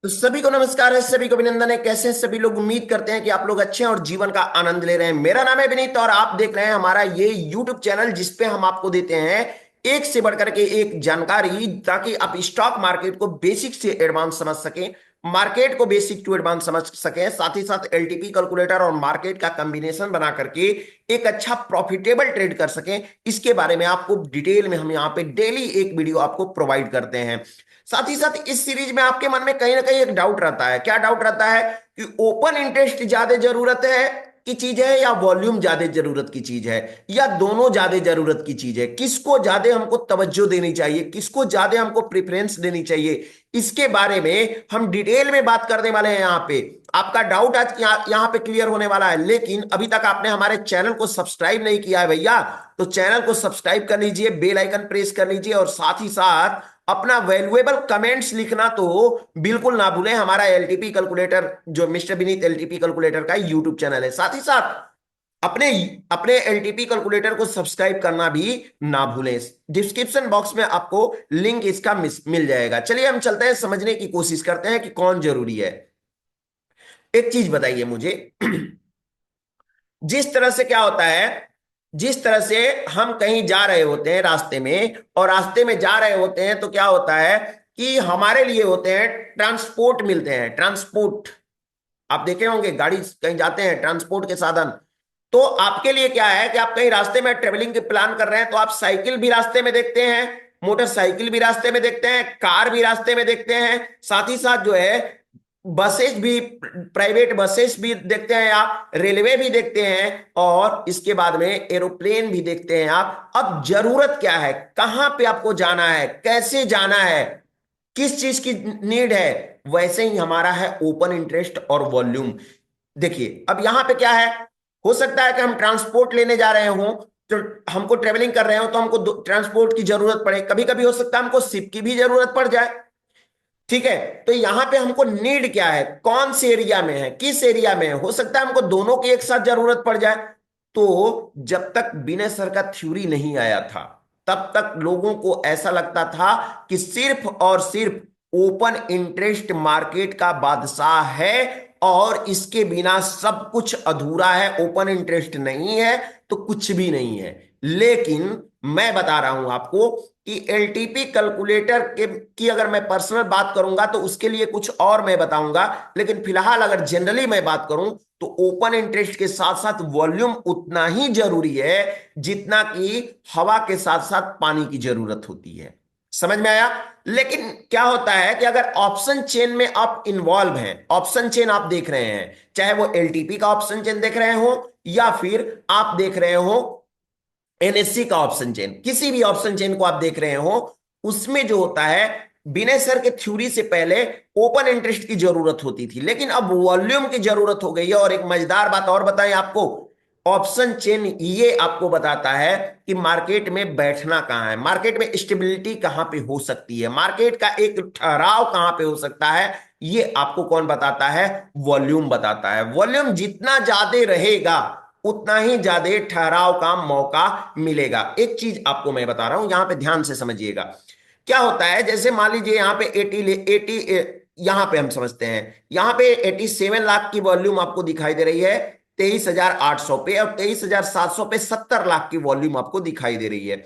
तो सभी को नमस्कार है, सभी को अभिनंदन है। कैसे हैं सभी लोग? उम्मीद करते हैं कि आप लोग अच्छे हैं और जीवन का आनंद ले रहे हैं। मेरा नाम है विनीत और आप देख रहे हैं हमारा ये YouTube चैनल, जिसपे हम आपको देते हैं एक से बढ़कर के एक जानकारी, ताकि आप स्टॉक मार्केट को बेसिक से एडवांस समझ सकें, मार्केट को बेसिक टू एडवांस समझ सकें, साथ ही साथ एलटीपी कैलकुलेटर और मार्केट का कॉम्बिनेशन बना करके एक अच्छा प्रॉफिटेबल ट्रेड कर सकें। इसके बारे में आपको डिटेल में हम यहाँ पे डेली एक वीडियो आपको प्रोवाइड करते हैं। साथ ही साथ इस सीरीज में आपके मन में कहीं ना कहीं एक डाउट रहता है। क्या डाउट रहता है? कि ओपन इंटरेस्ट ज्यादा जरूरत है की चीज है, या वॉल्यूम ज्यादा जरूरत की चीज है, या दोनों ज्यादा जरूरत की चीज है? किसको ज्यादा हमको तवज्जो देनी चाहिए, किसको ज्यादा हमको प्रेफरेंस देनी चाहिए, इसके बारे में हम डिटेल में बात करने वाले हैं। यहाँ पे आपका डाउट आज यहाँ पे क्लियर होने वाला है। लेकिन अभी तक आपने हमारे चैनल को सब्सक्राइब नहीं किया है भैया, तो चैनल को सब्सक्राइब कर लीजिए, बेल आइकन प्रेस कर लीजिए, और साथ ही साथ अपना वैल्यूएबल कमेंट्स लिखना तो बिल्कुल ना भूलें। हमारा एलटीपी कैलकुलेटर, जो मिस्टर विनीत एलटीपी कैलकुलेटर का यूट्यूब चैनल है, साथ ही साथ अपने अपने एलटीपी कैलकुलेटर को सब्सक्राइब करना भी ना भूलें। डिस्क्रिप्शन बॉक्स में आपको लिंक इसका मिल जाएगा। चलिए हम चलते हैं, समझने की कोशिश करते हैं कि कौन जरूरी है। एक चीज बताइए मुझे। जिस तरह से क्या होता है, जिस तरह से हम कहीं जा रहे होते हैं रास्ते में, और रास्ते में जा रहे होते हैं तो क्या होता है कि हमारे लिए होते हैं ट्रांसपोर्ट, मिलते हैं ट्रांसपोर्ट। आप देखे होंगे गाड़ी कहीं जाते हैं, ट्रांसपोर्ट के साधन। तो आपके लिए क्या है कि आप कहीं रास्ते में ट्रेवलिंग के प्लान कर रहे हैं, तो आप साइकिल भी रास्ते में देखते हैं, मोटरसाइकिल भी रास्ते में देखते हैं, कार भी रास्ते में देखते हैं, साथ ही साथ जो है बसेस भी, प्राइवेट बसेस भी देखते हैं आप, रेलवे भी देखते हैं, और इसके बाद में एरोप्लेन भी देखते हैं आप। अब जरूरत क्या है, कहां पे आपको जाना है, कैसे जाना है, किस चीज की नीड है, वैसे ही हमारा है ओपन इंटरेस्ट और वॉल्यूम। देखिए अब यहां पे क्या है, हो सकता है कि हम ट्रांसपोर्ट लेने जा रहे हो, तो हमको ट्रेवलिंग कर रहे हो तो हमको ट्रांसपोर्ट की जरूरत पड़े, कभी कभी हो सकता है हमको शिप की भी जरूरत पड़ जाए। ठीक है, तो यहां पे हमको नीड क्या है, कौन से एरिया में है, किस एरिया में है, हो सकता है हमको दोनों की एक साथ जरूरत पड़ जाए। तो जब तक विनय सर का थ्योरी नहीं आया था, तब तक लोगों को ऐसा लगता था कि सिर्फ और सिर्फ ओपन इंटरेस्ट मार्केट का बादशाह है, और इसके बिना सब कुछ अधूरा है। ओपन इंटरेस्ट नहीं है तो कुछ भी नहीं है। लेकिन मैं बता रहा हूं आपको कि एलटीपी कैलकुलेटर के की अगर मैं पर्सनल बात करूंगा तो उसके लिए कुछ और मैं बताऊंगा। लेकिन फिलहाल अगर जनरली मैं बात करूं, तो ओपन इंटरेस्ट के साथ साथ वॉल्यूम उतना ही जरूरी है जितना कि हवा के साथ साथ पानी की जरूरत होती है। समझ में आया? लेकिन क्या होता है कि अगर ऑप्शन चेन में आप इन्वॉल्व हैं, ऑप्शन चेन आप देख रहे हैं, चाहे वो एलटीपी का ऑप्शन चेन देख रहे हो, या फिर आप देख रहे हो एनएससी का ऑप्शन चेन, किसी भी ऑप्शन चेन को आप देख रहे हो, उसमें जो होता है, विनय सर के थ्योरी से पहले ओपन इंटरेस्ट की जरूरत होती थी, लेकिन अब वॉल्यूम की जरूरत हो गई है। और एक मजेदार बात और बताएं आपको, ऑप्शन चेन ये आपको बताता है कि मार्केट में बैठना कहां है, मार्केट में स्टेबिलिटी कहां पे हो सकती है, मार्केट का एक ठहराव कहां पे हो सकता है। ये आपको कौन बताता है? वॉल्यूम बताता है। वॉल्यूम जितना ज्यादा रहेगा, उतना ही ज्यादा ठहराव का मौका मिलेगा। एक चीज आपको मैं बता रहा हूं, यहां पे ध्यान से समझिएगा। क्या होता है, जैसे मान लीजिए यहां पे 80 यहां पे हम समझते हैं, यहां पे 87 लाख की वॉल्यूम आपको दिखाई दे रही है 23,800 पे, और 23,700 पे 70 लाख की वॉल्यूम आपको दिखाई दे रही है।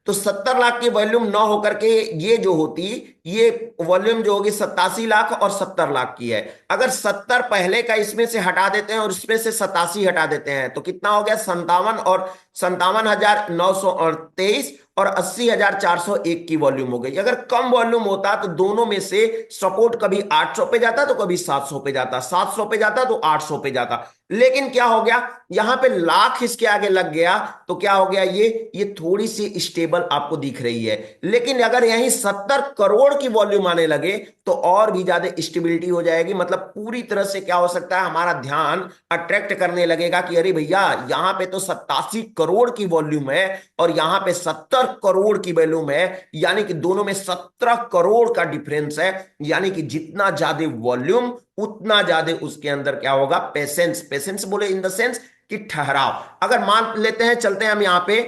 तो 70 लाख की वॉल्यूम ना होकर के ये जो होती, ये वॉल्यूम जो होगी 87 लाख और 70 लाख की है। अगर 70 पहले का इसमें से हटा देते हैं और इसमें से 87 हटा देते हैं, तो कितना हो गया? 57 और 57,923 और 80,401 की वॉल्यूम हो गई। अगर कम वॉल्यूम होता तो दोनों में से सपोर्ट कभी 800 पे जाता तो कभी 700 पे जाता, 700 पे जाता तो 800 पे जाता। लेकिन क्या हो गया, यहां पे लाख इसके आगे लग गया, तो क्या हो गया, ये थोड़ी सी स्टेबल आपको दिख रही है। लेकिन अगर यहीं 70 करोड़ की वॉल्यूम आने लगे तो और भी ज्यादा स्टेबिलिटी हो जाएगी। मतलब पूरी तरह से क्या हो सकता है, हमारा ध्यान अट्रैक्ट करने लगेगा कि अरे भैया, यहां पे तो 87 करोड़ की वॉल्यूम है और यहां पे 70 करोड़ की वॉल्यूम है, यानी कि दोनों में 17 करोड़ का डिफरेंस है। यानी कि जितना ज्यादा वॉल्यूम, उतना ज्यादा उसके अंदर क्या होगा? पेशेंस। पेशेंस बोले इन द सेंस कि ठहराव। अगर मान लेते हैं, चलते हैं हम यहां पे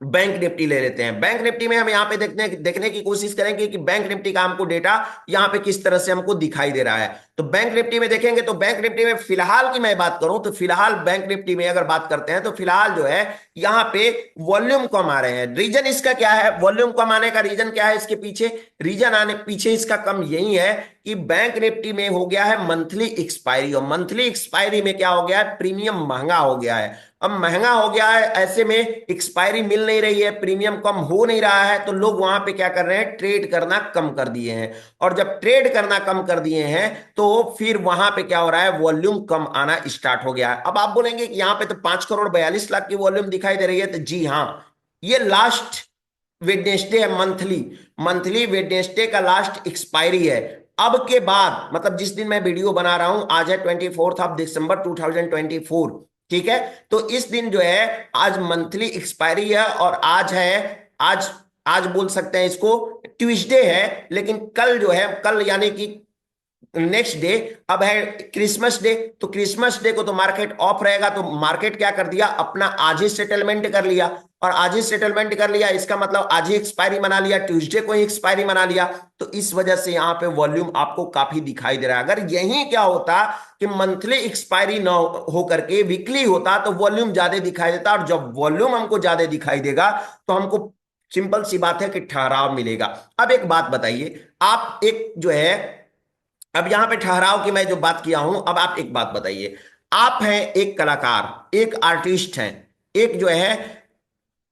बैंक निफ्टी ले लेते हैं। बैंक निफ्टी में हम यहाँ पे देखने की कोशिश करेंगे कि बैंक निफ्टी का हमको डेटा यहाँ पे किस तरह से हमको दिखाई दे रहा है। तो बैंक निफ्टी में देखेंगे तो बैंक निफ्टी में फिलहाल की मैं बात करूं तो फिलहाल बैंक निफ्टी में अगर बात करते हैं तो फिलहाल जो है यहाँ पे वॉल्यूम कम आ रहे हैं। रीजन इसका क्या है, वॉल्यूम कम आने का रीजन क्या है, इसके पीछे रीजन आने पीछे इसका कम यही है कि बैंक निफ्टी में हो गया है मंथली एक्सपायरी, और मंथली एक्सपायरी में क्या हो गया है, प्रीमियम महंगा हो गया है। अब महंगा हो गया है, ऐसे में एक्सपायरी मिल नहीं रही है, प्रीमियम कम हो नहीं रहा है, तो लोग वहां पे क्या कर रहे हैं, ट्रेड करना कम कर दिए हैं। और जब ट्रेड करना कम कर दिए हैं तो फिर वहां पे क्या हो रहा है, वॉल्यूम कम आना स्टार्ट हो गया है। अब आप बोलेंगे कि यहाँ पे तो 5 करोड़ 42 लाख की वॉल्यूम दिखाई दे रही है, तो जी हाँ, ये लास्ट वेडनेसडे है, मंथली मंथली वेडनेसडे का लास्ट एक्सपायरी है। अब के बाद मतलब जिस दिन मैं वीडियो बना रहा हूं, आज है 24 दिसंबर 2024, ठीक है। तो इस दिन जो है आज मंथली एक्सपायरी है, और आज है, आज आज बोल सकते हैं इसको ट्यूसडे है, लेकिन कल जो है, कल यानी कि नेक्स्ट डे अब है क्रिसमस डे। तो क्रिसमस डे को तो मार्केट ऑफ रहेगा, तो मार्केट क्या कर दिया, अपना आज ही सेटलमेंट कर लिया, और आज ही सेटलमेंट कर लिया इसका मतलब आज ही एक्सपायरी मना लिया, ट्यूसडे को ही एक्सपायरी मना लिया। तो इस वजह से यहाँ पे वॉल्यूम आपको काफी दिखाई दे रहा है। अगर यही क्या होता कि मंथली एक्सपायरी न हो करके वीकली होता तो वॉल्यूम ज्यादा दिखाई देता, और जब वॉल्यूम हमको ज्यादा दिखाई देगा तो हमको सिंपल सी बात है कि ठहराव मिलेगा। अब एक बात बताइए, आप एक जो है, अब यहां पे ठहराव की मैं जो बात किया हूं, अब आप एक बात बताइए, आप हैं एक कलाकार, एक आर्टिस्ट हैं, एक जो है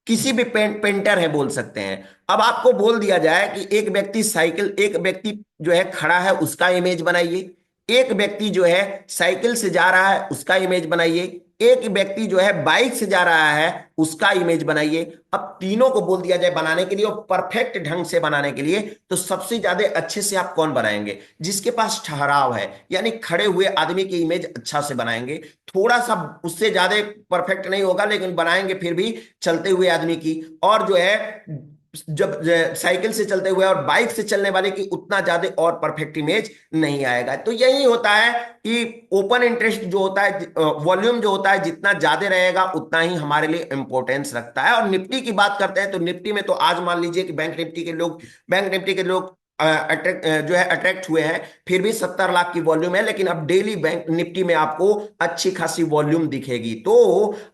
किसी भी पेंटर है बोल सकते हैं। अब आपको बोल दिया जाए कि एक व्यक्ति साइकिल, एक व्यक्ति जो है खड़ा है उसका इमेज बनाइए, एक व्यक्ति जो है साइकिल से जा रहा है उसका इमेज बनाइए, एक व्यक्ति जो है बाइक से जा रहा है उसका इमेज बनाइए। अब तीनों को बोल दिया जाए बनाने के लिए और परफेक्ट ढंग से बनाने के लिए, तो सबसे ज्यादा अच्छे से आप कौन बनाएंगे, जिसके पास ठहराव है, यानी खड़े हुए आदमी की इमेज अच्छा से बनाएंगे। थोड़ा सा उससे ज्यादा परफेक्ट नहीं होगा लेकिन बनाएंगे फिर भी चलते हुए आदमी की, और जो है जब साइकिल से चलते हुए और बाइक से चलने वाले की उतना ज्यादा और परफेक्ट इमेज नहीं आएगा। तो यही होता है कि ओपन इंटरेस्ट जो होता है, वॉल्यूम जो होता है जितना ज्यादा रहेगा उतना ही हमारे लिए इंपॉर्टेंस रखता है। और निफ्टी की बात करते हैं तो निफ्टी में तो आज मान लीजिए कि बैंक निफ्टी के लोग अट्रैक्ट जो है अट्रैक्ट हुए हैं, फिर भी 70 लाख की वॉल्यूम है, लेकिन अब डेली बैंक निफ्टी में आपको अच्छी खासी वॉल्यूम दिखेगी। तो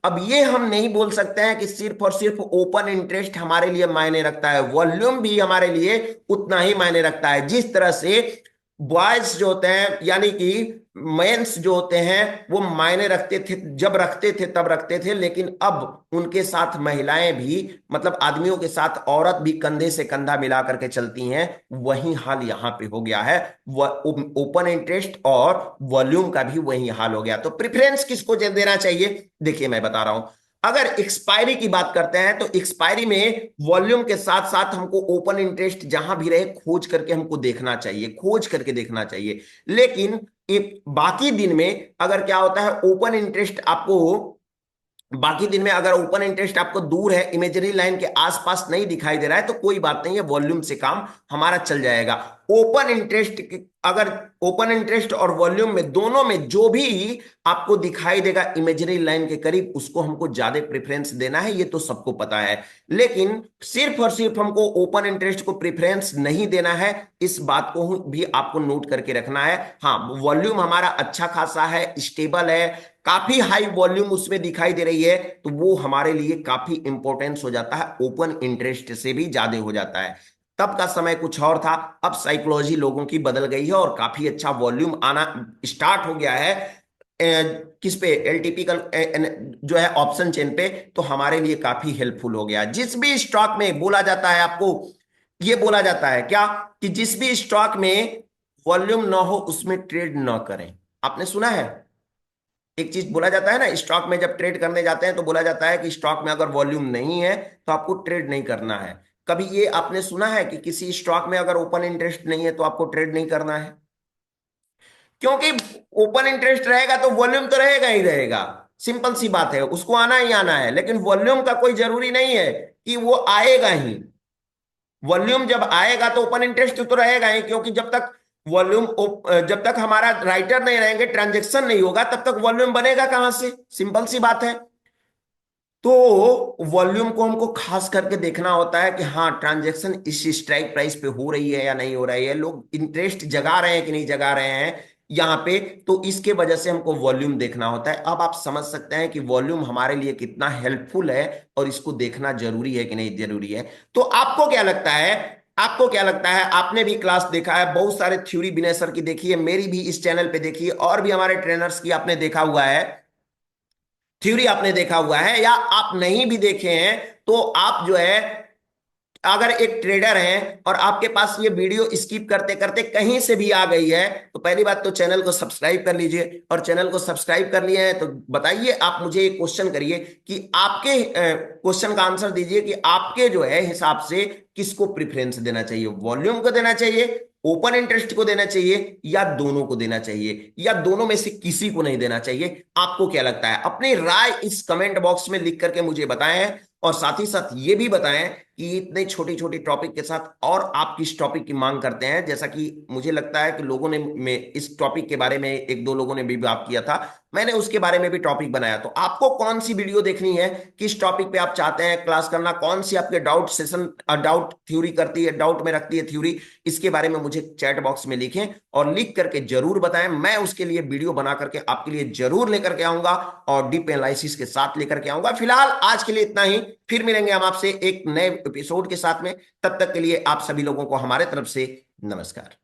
अब ये हम नहीं बोल सकते हैं कि सिर्फ और सिर्फ ओपन इंटरेस्ट हमारे लिए मायने रखता है, वॉल्यूम भी हमारे लिए उतना ही मायने रखता है। जिस तरह से बॉयज जो होते हैं यानी कि मेंस जो होते हैं वो मायने रखते थे, जब रखते थे तब रखते थे, लेकिन अब उनके साथ महिलाएं भी, मतलब आदमियों के साथ औरत भी कंधे से कंधा मिला करके चलती हैं। वही हाल यहाँ पे हो गया है, ओपन इंटरेस्ट और वॉल्यूम का भी वही हाल हो गया। तो प्रेफरेंस किसको देना चाहिए, देखिए मैं बता रहा हूं। अगर एक्सपायरी की बात करते हैं तो एक्सपायरी में वॉल्यूम के साथ साथ हमको ओपन इंटरेस्ट जहां भी रहे खोज करके हमको देखना चाहिए, खोज करके देखना चाहिए। लेकिन बाकी दिन में अगर क्या होता है, ओपन इंटरेस्ट आपको बाकी दिन में अगर ओपन इंटरेस्ट आपको दूर है, इमेजरी लाइन के आसपास नहीं दिखाई दे रहा है, तो कोई बात नहीं है, वॉल्यूम से काम हमारा चल जाएगा। ओपन इंटरेस्ट, अगर ओपन इंटरेस्ट और वॉल्यूम में दोनों में जो भी आपको दिखाई देगा इमेजरी लाइन के करीब, उसको हमको ज्यादा प्रेफरेंस देना है, ये तो सबको पता है। लेकिन सिर्फ और सिर्फ हमको ओपन इंटरेस्ट को प्रेफरेंस नहीं देना है, इस बात को भी आपको नोट करके रखना है। हाँ, वॉल्यूम हमारा अच्छा खासा है, स्टेबल है, काफी हाई वॉल्यूम उसमें दिखाई दे रही है, तो वो हमारे लिए काफी इंपॉर्टेंस हो जाता है, ओपन इंटरेस्ट से भी ज्यादा हो जाता है। तब का समय कुछ और था, अब साइकोलॉजी लोगों की बदल गई है और काफी अच्छा वॉल्यूम आना स्टार्ट हो गया है। किस पे, एलटीपी का जो है ऑप्शन चेन पे, तो हमारे लिए काफी हेल्पफुल हो गया। जिस भी स्टॉक में बोला जाता है, आपको ये बोला जाता है क्या, कि जिस भी स्टॉक में वॉल्यूम ना हो उसमें ट्रेड ना करें। आपने सुना है, एक चीज बोला जाता है ना, स्टॉक में जब ट्रेड करने जाते हैं तो बोला जाता है कि स्टॉक में अगर वॉल्यूम नहीं है तो आपको ट्रेड नहीं करना है। कभी ये आपने सुना है कि किसी स्टॉक में अगर ओपन इंटरेस्ट नहीं है तो आपको ट्रेड नहीं करना है? क्योंकि ओपन इंटरेस्ट रहेगा तो वॉल्यूम तो रहेगा ही रहेगा, सिंपल सी बात है, उसको आना ही आना है। लेकिन वॉल्यूम का कोई जरूरी नहीं है कि वो आएगा ही, वॉल्यूम जब आएगा तो ओपन इंटरेस्ट तो रहेगा ही, क्योंकि जब तक वॉल्यूम, जब तक हमारा राइटर नहीं रहेंगे, ट्रांजेक्शन नहीं होगा, तब तक वॉल्यूम बनेगा कहां से, सिंपल सी बात है। तो वॉल्यूम को हमको खास करके देखना होता है कि हाँ ट्रांजैक्शन इस स्ट्राइक प्राइस पे हो रही है या नहीं हो रही है, लोग इंटरेस्ट जगा रहे हैं कि नहीं जगा रहे हैं यहाँ पे। तो इसके वजह से हमको वॉल्यूम देखना होता है। अब आप समझ सकते हैं कि वॉल्यूम हमारे लिए कितना हेल्पफुल है और इसको देखना जरूरी है कि नहीं जरूरी है। तो आपको क्या लगता है, आपको क्या लगता है, आपने भी क्लास देखा है, बहुत सारे थ्योरी विनय सर की देखी है, मेरी भी इस चैनल पे देखी है, और भी हमारे ट्रेनर्स की आपने देखा हुआ है, थ्योरी आपने देखा हुआ है, या आप नहीं भी देखे हैं तो आप जो है अगर एक ट्रेडर हैं और आपके पास ये वीडियो स्किप करते करते कहीं से भी आ गई है, तो पहली बात तो चैनल को सब्सक्राइब कर लीजिए। और चैनल को सब्सक्राइब कर लिए हैं तो बताइए, आप मुझे एक क्वेश्चन करिए कि आपके क्वेश्चन का आंसर दीजिए कि आपके जो है हिसाब से किसको प्रेफरेंस देना चाहिए, वॉल्यूम को देना चाहिए, ओपन इंटरेस्ट को देना चाहिए, या दोनों को देना चाहिए, या दोनों में से किसी को नहीं देना चाहिए। आपको क्या लगता है, अपनी राय इस कमेंट बॉक्स में लिख करके मुझे बताएं। और साथ ही साथ ये भी बताएं कि इतने छोटी छोटी टॉपिक के साथ और आप किस टॉपिक की मांग करते हैं। जैसा कि मुझे लगता है कि लोगों ने इस टॉपिक के बारे में एक दो लोगों ने भी बात किया था, मैंने उसके बारे में भी टॉपिक बनाया। तो आपको कौन सी वीडियो देखनी है, किस टॉपिक पे आप चाहते हैं क्लास करना, कौन सी आपके डाउट सेशन, डाउट थ्योरी करती है, डाउट में रखती है थ्योरी, इसके बारे में मुझे चैट बॉक्स में लिखें और लिख करके जरूर बताएं। मैं उसके लिए वीडियो बना करके आपके लिए जरूर लेकर के आऊंगा और डीप एनालिसिस के साथ लेकर के आऊंगा। फिलहाल आज के लिए इतना ही, फिर मिलेंगे हम आपसे एक नए एपिसोड के साथ में। तब तक के लिए आप सभी लोगों को हमारे तरफ से नमस्कार।